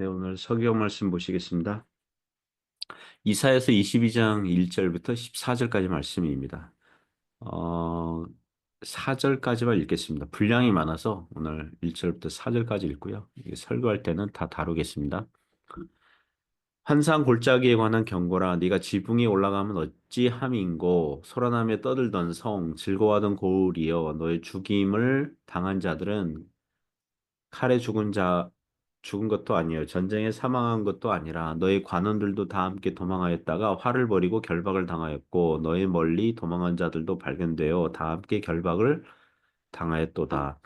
네, 오늘 성경 말씀 보시겠습니다. 이사야서 22장 1절부터 14절까지 말씀입니다. 어, 4절까지만 읽겠습니다. 분량이 많아서 오늘 1절부터 4절까지 읽고요. 이게 설교할 때는 다 다루겠습니다. 환상 골짜기에 관한 경고라. 네가 지붕에 올라가면 어찌함인고 소란하며 떠들던 성 즐거워하던 고울이여 너의 죽임을 당한 자들은 칼에 죽은 것도 아니요 전쟁에 사망한 것도 아니라 너희 관원들도 다 함께 도망하였다가 화를 벌이고 결박을 당하였고 너희 멀리 도망한 자들도 발견되어 다 함께 결박을 당하였도다.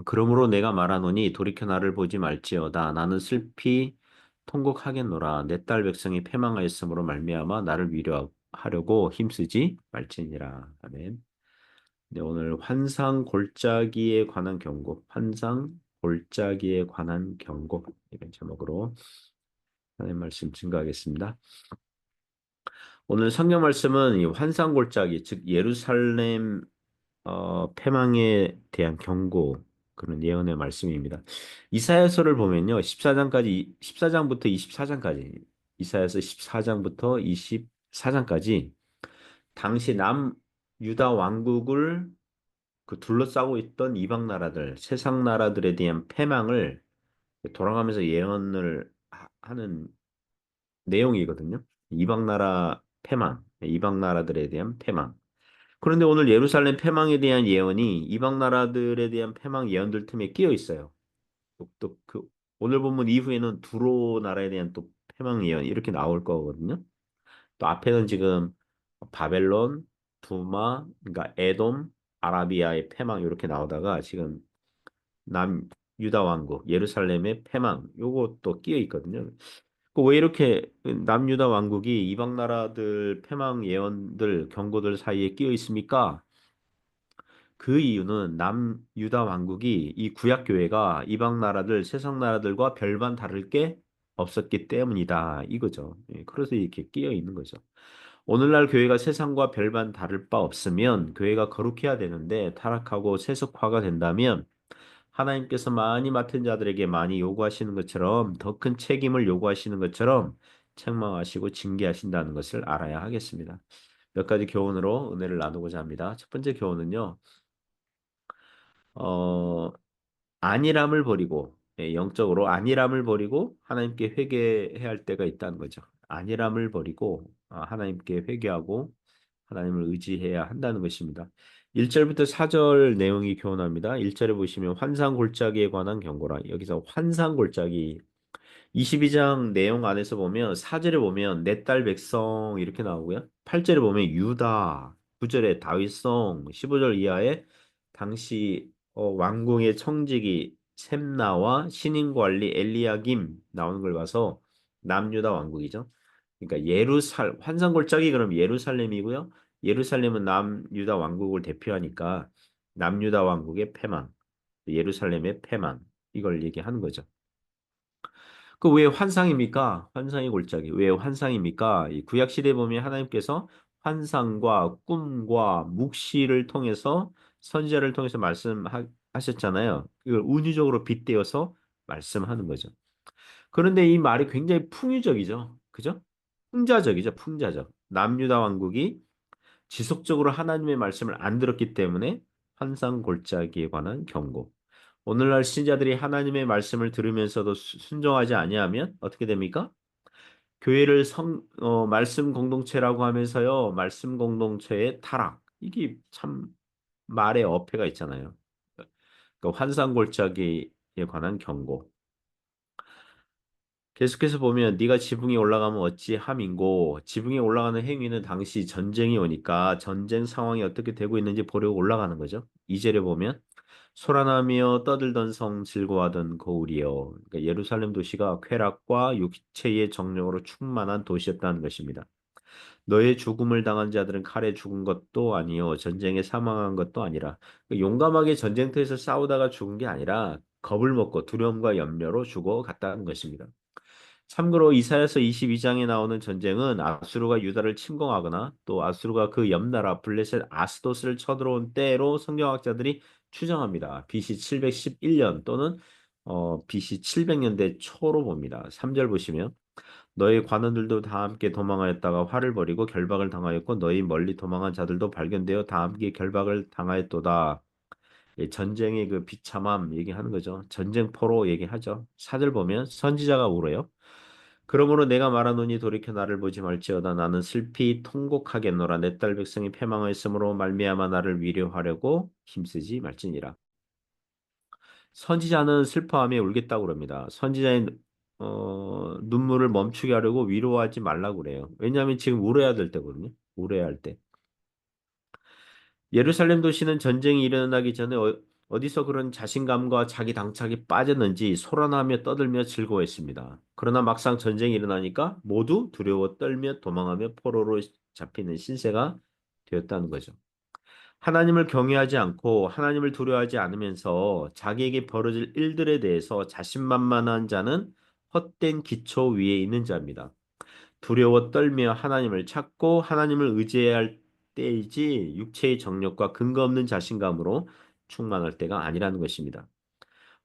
그러므로 내가 말하노니 돌이켜 나를 보지 말지어다. 나는 슬피 통곡하겠노라. 내 딸 백성이 패망하였으므로 말미암아 나를 위로하려고 힘쓰지 말지니라. 아멘. 네, 오늘 환상 골짜기에 관한 경고, 환상 골짜기에 관한 경고 이런 제목으로 하나님 말씀 증거하겠습니다. 오늘 성경 말씀은 이 환상 골짜기, 즉 예루살렘 패망에 대한 경고 그런 예언의 말씀입니다. 이사야서를 보면요, 14장부터 24장까지 이사야서 14장부터 24장까지 당시 남유다 왕국을 둘러싸고 있던 이방 나라들, 세상 나라들에 대한 패망을 돌아가면서 예언을 하는 내용이거든요. 이방 나라 패망, 이방 나라들에 대한 패망. 그런데 오늘 예루살렘 패망에 대한 예언이 이방 나라들에 대한 패망 예언들 틈에 끼어 있어요. 그 오늘 본문 이후에는 두로 나라에 대한 또 패망 예언 이렇게 나올 거거든요. 또 앞에는 지금 바벨론, 두마, 그러니까 에돔, 아라비아의 패망 이렇게 나오다가 지금 남 유다 왕국 예루살렘의 패망 요것도 끼어 있거든요. 그 왜 이렇게 남유다 왕국이 이방 나라들 패망 예언들 경고들 사이에 끼어 있습니까? 그 이유는 남유다 왕국이 이 구약 교회가 이방 나라들 세상 나라들과 별반 다를 게 없었기 때문이다 이거죠. 예, 그래서 이렇게 끼어 있는 거죠. 오늘날 교회가 세상과 별반 다를 바 없으면 교회가 거룩해야 되는데 타락하고 세속화가 된다면 하나님께서 많이 맡은 자들에게 많이 요구하시는 것처럼 더 큰 책임을 요구하시는 것처럼 책망하시고 징계하신다는 것을 알아야 하겠습니다. 몇 가지 교훈으로 은혜를 나누고자 합니다. 첫 번째 교훈은요. 어, 안일함을 버리고 영적으로 안일함을 버리고 하나님께 회개해야 할 때가 있다는 거죠. 안일함을 버리고 하나님께 회개하고 하나님을 의지해야 한다는 것입니다. 1절부터 4절 내용이 교훈합니다. 1절에 보시면 환상 골짜기에 관한 경고라. 여기서 환상 골짜기 22장 내용 안에서 보면 4절에 보면 내 딸 백성 이렇게 나오고요. 8절에 보면 유다, 9절에 다윗성, 15절 이하에 당시 왕궁의 청지기 셈나와 신임 관리 엘리야김 나오는 걸 봐서 남유다 왕국이죠. 그러니까 환상 골짜기 그럼 예루살렘이고요. 예루살렘은 남유다 왕국을 대표하니까 남유다 왕국의 패망, 예루살렘의 패망 이걸 얘기하는 거죠. 그 왜 환상입니까? 환상의 골짜기. 왜 환상입니까? 이 구약 시대에 보면 하나님께서 환상과 꿈과 묵시를 통해서 선지자를 통해서 말씀하셨잖아요. 이걸 운유적으로 빗대어서 말씀하는 거죠. 그런데 이 말이 굉장히 풍유적이죠. 그죠? 풍자적이죠. 풍자적. 남유다 왕국이 지속적으로 하나님의 말씀을 안 들었기 때문에 환상 골짜기에 관한 경고. 오늘날 신자들이 하나님의 말씀을 들으면서도 순종하지 아니하면 어떻게 됩니까? 교회를 말씀 공동체라고 하면서요, 말씀 공동체의 타락. 이게 참 말의 어폐가 있잖아요. 그러니까 환상골짜기에 관한 경고. 계속해서 보면 네가 지붕에 올라가면 어찌함인고 지붕에 올라가는 행위는 당시 전쟁이 오니까 전쟁 상황이 어떻게 되고 있는지 보려고 올라가는 거죠. 2절에 보면 소란하며 떠들던 성 즐거워하던 거울이여. 그러니까 예루살렘 도시가 쾌락과 육체의 정욕으로 충만한 도시였다는 것입니다. 너의 죽음을 당한 자들은 칼에 죽은 것도 아니요 전쟁에 사망한 것도 아니라 용감하게 전쟁터에서 싸우다가 죽은 게 아니라 겁을 먹고 두려움과 염려로 죽어갔다는 것입니다. 참고로 이사야서 22장에 나오는 전쟁은 아수르가 유다를 침공하거나 또 아수르가 그 옆나라 블레셋 아스도스를 쳐들어온 때로 성경학자들이 추정합니다. BC 711년 또는 BC 700년대 초로 봅니다. 3절 보시면 너희 관원들도 다 함께 도망하였다가 화를 벌이고 결박을 당하였고 너희 멀리 도망한 자들도 발견되어 다 함께 결박을 당하였도다. 예, 전쟁의 그 비참함 얘기하는 거죠. 전쟁포로 얘기하죠. 사절 보면 선지자가 울어요. 그러므로 내가 말하노니 돌이켜 나를 보지 말지어다 나는 슬피 통곡하겠노라 내 딸 백성이 패망하였으므로 말미암아 나를 위로하려고 힘쓰지 말지니라. 선지자는 슬퍼하며 울겠다고 그럽니다. 선지자의 눈물을 멈추게 하려고 위로하지 말라고 그래요. 왜냐하면 지금 울어야 될 때거든요. 울어야 할 때. 예루살렘 도시는 전쟁이 일어나기 전에 어디서 그런 자신감과 자기 당착이 빠졌는지 소란하며 떠들며 즐거워했습니다. 그러나 막상 전쟁이 일어나니까 모두 두려워 떨며 도망하며 포로로 잡히는 신세가 되었다는 거죠. 하나님을 경외하지 않고 하나님을 두려워하지 않으면서 자기에게 벌어질 일들에 대해서 자신만만한 자는 헛된 기초 위에 있는 자입니다. 두려워 떨며 하나님을 찾고 하나님을 의지해야 할 때이지 육체의 정력과 근거 없는 자신감으로 충만할 때가 아니라는 것입니다.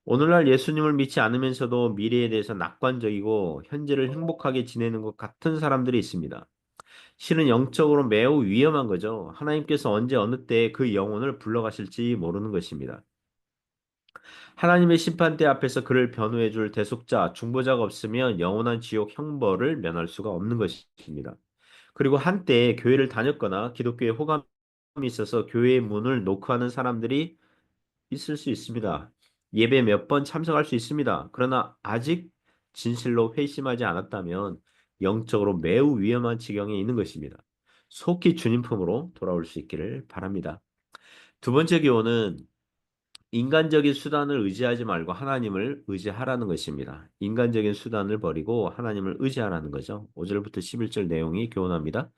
오늘날 예수님을 믿지 않으면서도 미래에 대해서 낙관적이고 현재를 행복하게 지내는 것 같은 사람들이 있습니다. 실은 영적으로 매우 위험한 거죠. 하나님께서 언제 어느 때에 그 영혼을 불러가실지 모르는 것입니다. 하나님의 심판대 앞에서 그를 변호해 줄 대속자, 중보자가 없으면 영원한 지옥 형벌을 면할 수가 없는 것입니다. 그리고 한때 교회를 다녔거나 기독교에 호감이 있어서 교회의 문을 노크하는 사람들이 있을 수 있습니다. 예배 몇 번 참석할 수 있습니다. 그러나 아직 진실로 회심하지 않았다면 영적으로 매우 위험한 지경에 있는 것입니다. 속히 주님 품으로 돌아올 수 있기를 바랍니다. 두 번째 교훈은 인간적인 수단을 의지하지 말고 하나님을 의지하라는 것입니다. 인간적인 수단을 버리고 하나님을 의지하라는 거죠. 5절부터 11절 내용이 교훈합니다.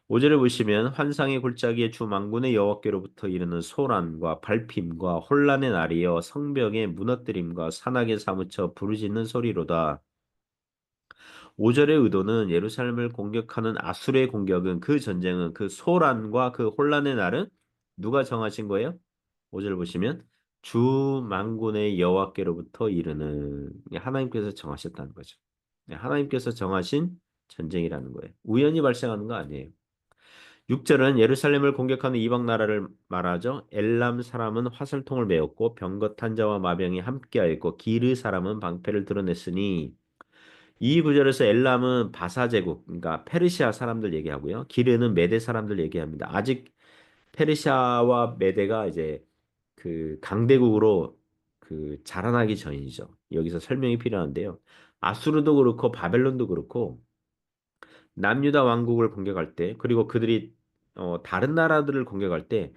5절에 보시면 환상의 골짜기에 주 만군의 여호와께로부터 이르는 소란과 발핌과 혼란의 날이여 성벽의 무너뜨림과 산악에 사무쳐 부르짖는 소리로다. 5절의 의도는 예루살렘을 공격하는 아수르의 공격은 그 전쟁은 그 소란과 그 혼란의 날은 누가 정하신 거예요? 5절 보시면 주 만군의 여호와께로부터 이르는 하나님께서 정하셨다는 거죠. 하나님께서 정하신 전쟁이라는 거예요. 우연히 발생하는 거 아니에요. 6절은 예루살렘을 공격하는 이방 나라를 말하죠. 엘람 사람은 화살통을 메었고 병거 탄자와 마병이 함께하였고 기르 사람은 방패를 드러냈으니 이 구절에서 엘람은 바사 제국, 그러니까 페르시아 사람들 얘기하고요. 기르는 메대 사람들 얘기합니다. 아직 페르시아와 메대가 이제 그 강대국으로 그 자라나기 전이죠. 여기서 설명이 필요한데요. 아수르도 그렇고 바벨론도 그렇고 남유다 왕국을 공격할 때 그리고 그들이 다른 나라들을 공격할 때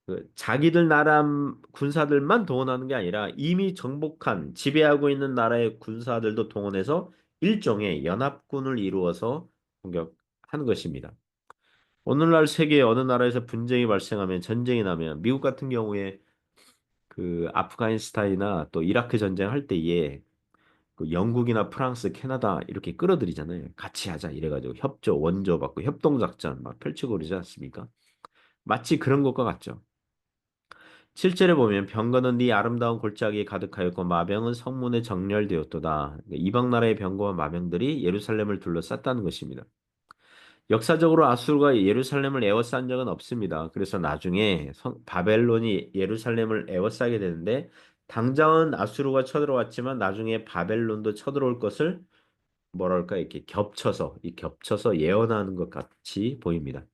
그 자기들 나라 군사들만 동원하는 게 아니라 이미 정복한 지배하고 있는 나라의 군사들도 동원해서 일종의 연합군을 이루어서 공격하는 것입니다. 오늘날 세계 어느 나라에서 분쟁이 발생하면 전쟁이 나면 미국 같은 경우에 그 아프가니스탄이나 또 이라크 전쟁 할 때에 그 영국이나 프랑스, 캐나다 이렇게 끌어들이잖아요. 같이 하자 이래가지고 협조, 원조 받고 협동작전 막 펼치고 그러지 않습니까? 마치 그런 것과 같죠. 7절에 보면 병거는 네 아름다운 골짜기에 가득하였고 마병은 성문에 정렬되었도다. 그러니까 이방 나라의 병거와 마병들이 예루살렘을 둘러쌌다는 것입니다. 역사적으로 아수르가 예루살렘을 에워싼 적은 없습니다. 그래서 나중에 바벨론이 예루살렘을 에워싸게 되는데 당장은 아수르가 쳐들어왔지만 나중에 바벨론도 쳐들어올 것을 뭐랄까 이렇게 겹쳐서 예언하는 것 같이 보입니다.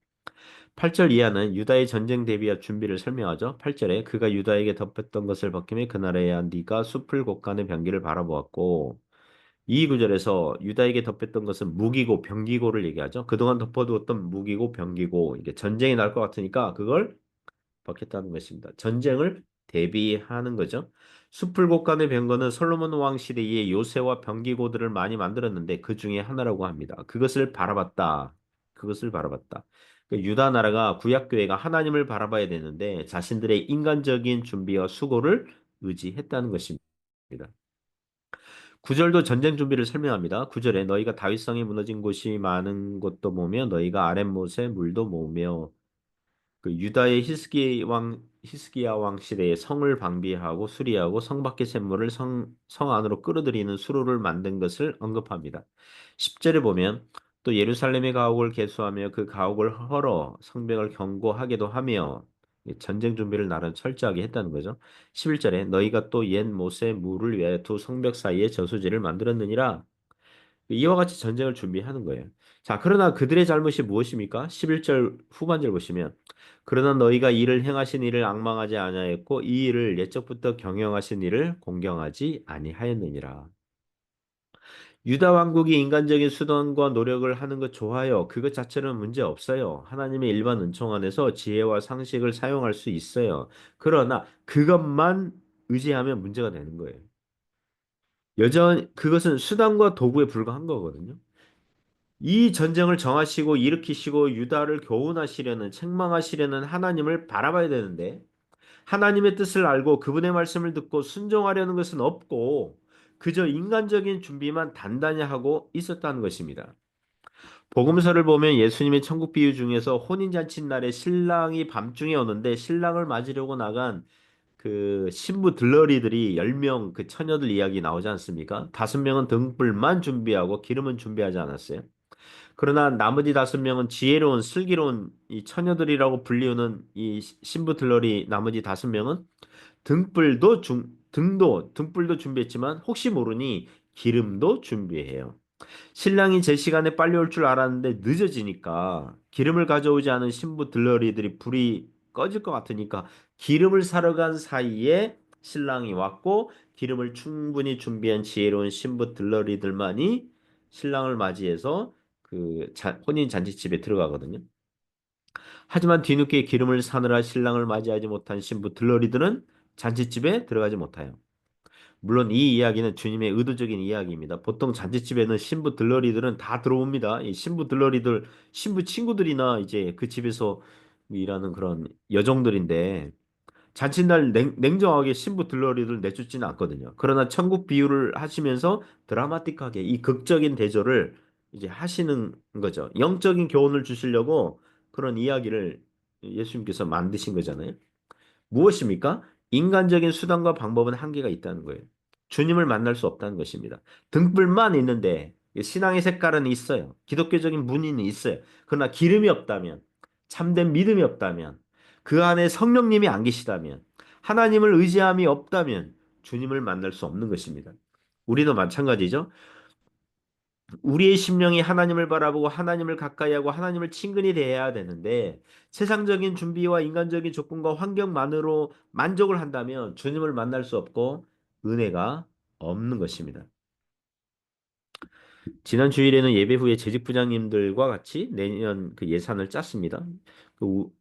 8절 이하는 유다의 전쟁 대비와 준비를 설명하죠. 8절에 그가 유다에게 덮였던 것을 벗기며 그 나라에 네가 숲을 곳간의 병기를 바라보았고 이 구절에서 유다에게 덮였던 것은 무기고 병기고를 얘기하죠. 그동안 덮어두었던 무기고 병기고 이게 전쟁이 날 것 같으니까 그걸 벗겼다는 것입니다. 전쟁을 대비하는 거죠. 숲을 곳간의 병거는 솔로몬 왕 시대에 요새와 병기고들을 많이 만들었는데 그 중에 하나라고 합니다. 그것을 바라봤다. 그것을 바라봤다. 그 유다 나라가 구약 교회가 하나님을 바라봐야 되는데 자신들의 인간적인 준비와 수고를 의지했다는 것입니다. 9절도 전쟁 준비를 설명합니다. 9절에 너희가 다윗성이 무너진 곳이 많은 곳도 보며 너희가 아랫못에 물도 모으며 그 유다의 히스기야 왕 시대에 성을 방비하고 수리하고 성 밖의 샘물을 성 안으로 끌어들이는 수로를 만든 것을 언급합니다. 10절에 보면 또 예루살렘의 가옥을 개수하며 그 가옥을 헐어 성벽을 견고하게도 하며 전쟁 준비를 나름 철저하게 했다는 거죠. 11절에 너희가 또 옛 못의 무를 위하여 두 성벽 사이에 저수지를 만들었느니라. 이와 같이 전쟁을 준비하는 거예요. 자, 그러나 그들의 잘못이 무엇입니까? 11절 후반절 보시면 그러나 너희가 이를 행하신 이를 앙망하지 아니하였고 이 일을 옛적부터 경영하신 이를 공경하지 아니하였느니라. 유다 왕국이 인간적인 수단과 노력을 하는 것 좋아요. 그것 자체는 문제 없어요. 하나님의 일반 은총 안에서 지혜와 상식을 사용할 수 있어요. 그러나 그것만 의지하면 문제가 되는 거예요. 그것은 수단과 도구에 불과한 거거든요. 이 전쟁을 정하시고 일으키시고 유다를 교훈하시려는 책망하시려는 하나님을 바라봐야 되는데 하나님의 뜻을 알고 그분의 말씀을 듣고 순종하려는 것은 없고 그저 인간적인 준비만 단단히 하고 있었다는 것입니다. 복음서를 보면 예수님의 천국 비유 중에서 혼인잔치 날에 신랑이 밤중에 오는데 신랑을 맞으려고 나간 그 신부 들러리들이 10명 그 처녀들 이야기 나오지 않습니까? 5명은 등불만 준비하고 기름은 준비하지 않았어요. 그러나 나머지 5명은 지혜로운 슬기로운 이 처녀들이라고 불리우는 이 신부 들러리 나머지 5명은 등불도 준비했지만 혹시 모르니 기름도 준비해요. 신랑이 제 시간에 빨리 올 줄 알았는데 늦어지니까 기름을 가져오지 않은 신부 들러리들이 불이 꺼질 것 같으니까 기름을 사러 간 사이에 신랑이 왔고 기름을 충분히 준비한 지혜로운 신부 들러리들만이 신랑을 맞이해서 혼인 잔치집에 들어가거든요. 하지만 뒤늦게 기름을 사느라 신랑을 맞이하지 못한 신부 들러리들은 잔치집에 들어가지 못해요. 물론 이 이야기는 주님의 의도적인 이야기입니다. 보통 잔치집에는 신부 들러리들은 다 들어옵니다. 이 신부 들러리들, 신부 친구들이나 이제 그 집에서 일하는 그런 여종들인데 잔칫날 냉정하게 신부 들러리를 내쫓지는 않거든요. 그러나 천국 비유를 하시면서 드라마틱하게 이 극적인 대조를 이제 하시는 거죠. 영적인 교훈을 주시려고 그런 이야기를 예수님께서 만드신 거잖아요. 무엇입니까? 인간적인 수단과 방법은 한계가 있다는 거예요. 주님을 만날 수 없다는 것입니다. 등불만 있는데 신앙의 색깔은 있어요. 기독교적인 문의는 있어요. 그러나 기름이 없다면, 참된 믿음이 없다면, 그 안에 성령님이 안 계시다면, 하나님을 의지함이 없다면 주님을 만날 수 없는 것입니다. 우리도 마찬가지죠. 우리의 심령이 하나님을 바라보고 하나님을 가까이 하고 하나님을 친근히 대해야 되는데 세상적인 준비와 인간적인 조건과 환경만으로 만족을 한다면 주님을 만날 수 없고 은혜가 없는 것입니다. 지난 주일에는 예배 후에 재직 부장님들과 같이 내년 그 예산을 짰습니다. 뭐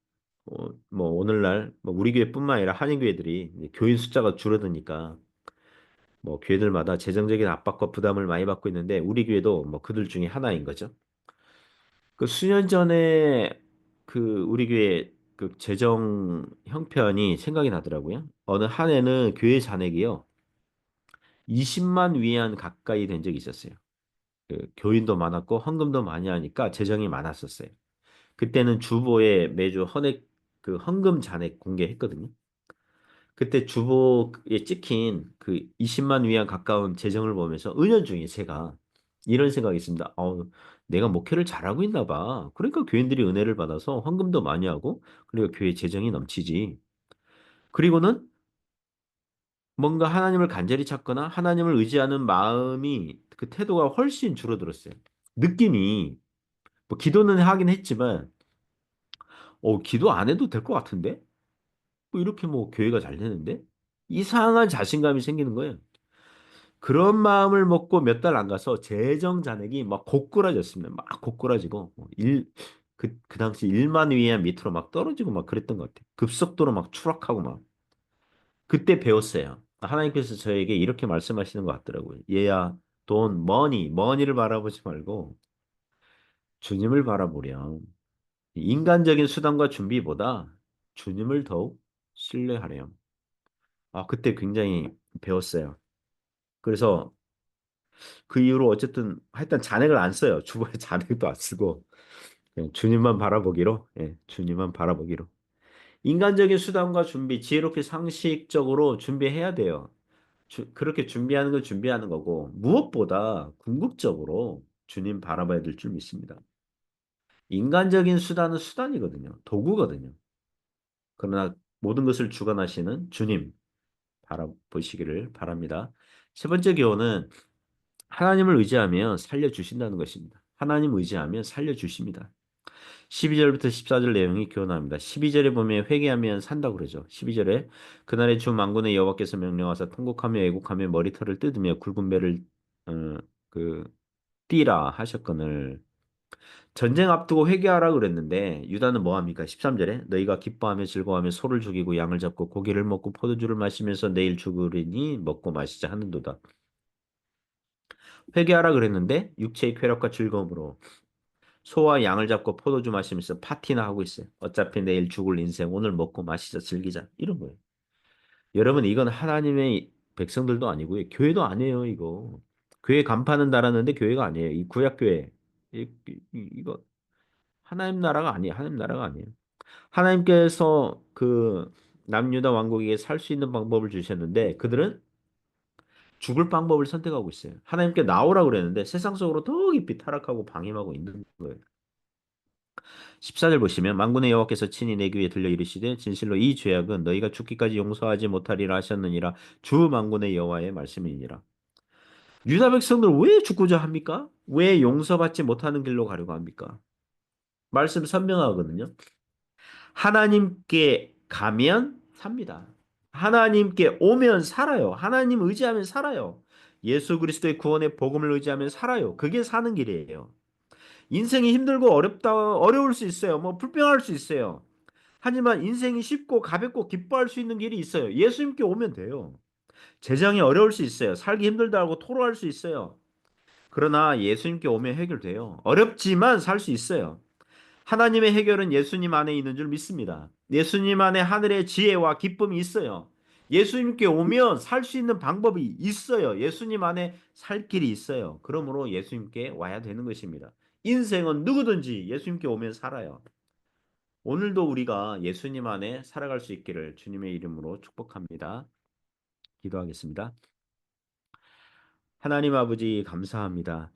오늘날 뭐 우리 교회뿐만 아니라 한인교회들이 이제 교인 숫자가 줄어드니까 뭐 교회들마다 재정적인 압박과 부담을 많이 받고 있는데 우리 교회도 뭐 그들 중에 하나인 거죠. 그 수년 전에 그 우리 교회 그 재정 형편이 생각이 나더라고요. 어느 한 해는 교회 잔액이요. 20만 위안 가까이 된 적이 있었어요. 그 교인도 많았고 헌금도 많이 하니까 재정이 많았었어요. 그때는 주보에 매주 헌액 그 헌금 잔액 공개했거든요. 그때 주보에 찍힌 그 20만 위안 가까운 재정을 보면서 은연중에 제가 이런 생각이 있습니다. 내가 목회를 잘하고 있나 봐. 그러니까 교인들이 은혜를 받아서 헌금도 많이 하고 그리고 교회 재정이 넘치지. 그리고는 뭔가 하나님을 간절히 찾거나 하나님을 의지하는 마음이 그 태도가 훨씬 줄어들었어요. 느낌이 뭐 기도는 하긴 했지만 기도 안 해도 될 것 같은데? 뭐 이렇게 뭐 교회가 잘 되는데? 이상한 자신감이 생기는 거예요. 그런 마음을 먹고 몇 달 안 가서 재정 잔액이 막 고꾸라졌습니다. 막 고꾸라지고 그 당시 1만 위안 밑으로 막 떨어지고 막 그랬던 것 같아요. 급속도로 막 추락하고 막 그때 배웠어요. 하나님께서 저에게 이렇게 말씀하시는 것 같더라고요. 얘야, 돈, 머니를 바라보지 말고 주님을 바라보렴. 인간적인 수단과 준비보다 주님을 더욱 신뢰하렴. 그때 굉장히 배웠어요. 그래서 그 이후로 어쨌든 하여튼 잔액을 안 써요. 주보에 잔액도 안 쓰고 그냥 주님만 바라보기로. 예, 주님만 바라보기로. 인간적인 수단과 준비, 지혜롭게 상식적으로 준비해야 돼요. 그렇게 준비하는 건 준비하는 거고, 무엇보다 궁극적으로 주님 바라봐야 될 줄 믿습니다. 인간적인 수단은 수단이거든요. 도구거든요. 그러나 모든 것을 주관하시는 주님 바라보시기를 바랍니다. 세 번째 교훈은 하나님을 의지하면 살려주신다는 것입니다. 하나님 의지하면 살려주십니다. 12절부터 14절 내용이 교훈합니다. 12절에 보면 회개하면 산다고 그러죠. 12절에 그날의 주 만군의 여호와께서 명령하사 통곡하며 애곡하며 머리털을 뜯으며 굵은 배를 어, 그 띠라 하셨거늘 전쟁 앞두고 회개하라 그랬는데 유다는 뭐 합니까? 13절에 너희가 기뻐하며 즐거워하며 소를 죽이고 양을 잡고 고기를 먹고 포도주를 마시면서 내일 죽으리니 먹고 마시자 하는도다. 회개하라 그랬는데 육체의 쾌락과 즐거움으로 소와 양을 잡고 포도주 마시면서 파티나 하고 있어요. 어차피 내일 죽을 인생 오늘 먹고 마시자 즐기자 이런 거예요. 여러분 이건 하나님의 백성들도 아니고요. 교회도 아니에요 이거. 교회 간판은 달았는데 교회가 아니에요. 이 구약교회. 이거 하나님 나라가 아니에요. 하나님 나라가 아니에요. 하나님께서 그 남유다 왕국에게 살 수 있는 방법을 주셨는데 그들은 죽을 방법을 선택하고 있어요. 하나님께 나오라 그랬는데 세상 속으로 더 깊이 타락하고 방임하고 있는 거예요. 14절 보시면 만군의 여호와께서 친히 내 귀에 들려 이르시되 진실로 이 죄악은 너희가 죽기까지 용서하지 못하리라 하셨느니라 주 만군의 여호와의 말씀이니라. 유다 백성들 왜 죽고자 합니까? 왜 용서받지 못하는 길로 가려고 합니까? 말씀 선명하거든요. 하나님께 가면 삽니다. 하나님께 오면 살아요. 하나님 의지하면 살아요. 예수 그리스도의 구원의 복음을 의지하면 살아요. 그게 사는 길이에요. 인생이 힘들고 어려울 수 있어요. 뭐 불평할 수 있어요. 하지만 인생이 쉽고 가볍고 기뻐할 수 있는 길이 있어요. 예수님께 오면 돼요. 재정이 어려울 수 있어요. 살기 힘들다고 토로할 수 있어요. 그러나 예수님께 오면 해결돼요. 어렵지만 살 수 있어요. 하나님의 해결은 예수님 안에 있는 줄 믿습니다. 예수님 안에 하늘의 지혜와 기쁨이 있어요. 예수님께 오면 살 수 있는 방법이 있어요. 예수님 안에 살 길이 있어요. 그러므로 예수님께 와야 되는 것입니다. 인생은 누구든지 예수님께 오면 살아요. 오늘도 우리가 예수님 안에 살아갈 수 있기를 주님의 이름으로 축복합니다. 기도하겠습니다. 하나님 아버지 감사합니다.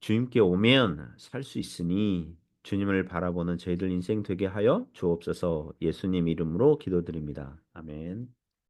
주님께 오면 살 수 있으니 주님을 바라보는 저희들 인생 되게 하여 주옵소서. 예수님 이름으로 기도드립니다. 아멘.